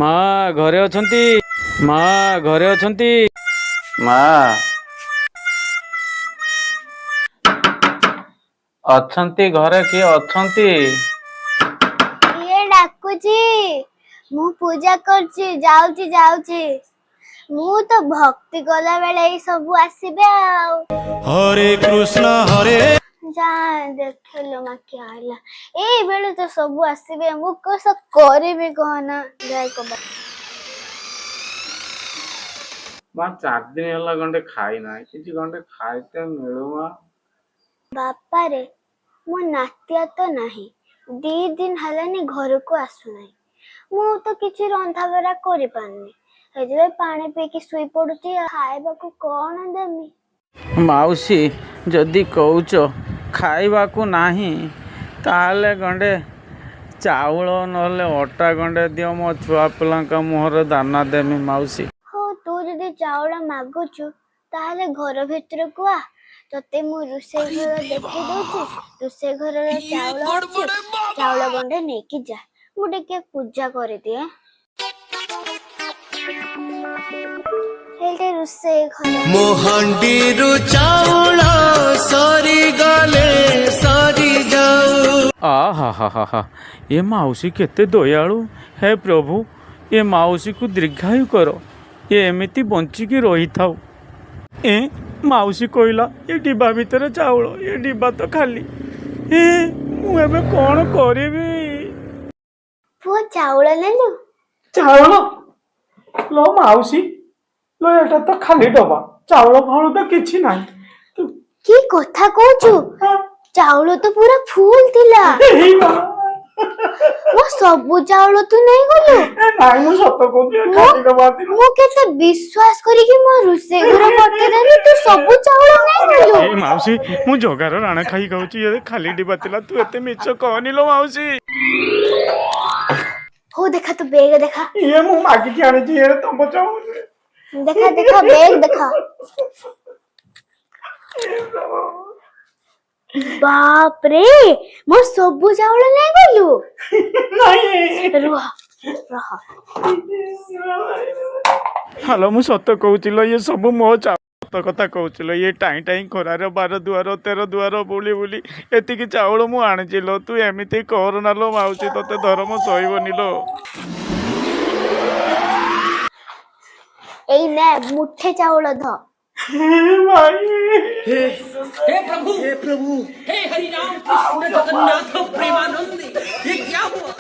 माँ घरे अछंती माँ घरे अछंती माँ अछंती घरे किए अछंती ये डाकुची मु पूजा करची जाउची जाउची मु तो भक्ति कला बेले ई सब आसीबे हरे कृष्ण हरे जा देखलो मा क्या हला ए बेले तो सब आसीबे मु कस करबे कहना जाय को माँ 4 दिन होला गंडे खाई ना किछि गंडे खाइते मिलु माँ बापा रे मो नातिया तो नहीं 2 दिन हलानी घर को आसु नहीं मु तो किछि रंधा बरा करि पानी हेजे पानी पी के सुई पडुची खाइबा को कोन देमी माउसी जदि कहूच खाइबा को नाही ताले गंडे चाउल नले अटा गंडे दियो मो छुआ पिलांका मुहर दाना देमी माउसी हो तू जदि चाउल मागुचु ताहले घर भीतर को आ तते मु रुसे घर देखि दोची रुसे घर रे चाउल अछि चाउल गंडे नेकी जा मु डेके पूजा करि दिए हेल्टे रुसे घर मोहंडीरु चाउल सरी गले सरी जाऊ आहा ये माउसी केते दयालु हे प्रभु ये माउसी को दीर्घायु करो ये एमिति बंचिकी रही थाउ ए माउसी कहला ये डिब्बा भितर चाउल ये डिब्बा तो खाली ए मु एबे कोन करिवि पुआ चाउल लेलु चावल लो माउसी लो एटा तो खाली डबा चावल फावल तो किछि नाही तू की कथा कहूचु चाउल तो पूरा फुल थिला एही बा मो सबु चाउल तू नहीं गलु नाही मु सत कहू खाली डबा दिलो मो केते विश्वास करी कि मो रुसे घर पटे देनी तू सबु चाउल नहीं गलु ए माउसी मु जोगार राणा खाई कहूची ये खाली डिब्बा तिला तू एते मिछ कहनी लो माउसी हो देखा तो बैग देखा ये मु मागी के आनी छी ये तो बचाऊ देखा देखा बैग देखा बाप रे मो सबु चाउल नहीं गलु नाही रुह रह हेलो मु सत कहूची लो ये सब मो सत कथा कहूची लो ये टाई टाई खरार 12 दुआर 13 दुआर बुली बुली एतिकी चाउल मु आଣିची लो तू एमिति कर ना लो माउसी तते धर्म सहिबनी लो एई ने मुठे चाउल ध भाई हे प्रभु हे हरि राम कृष्ण जगन्नाथ प्रेमानंद ये क्या हुआ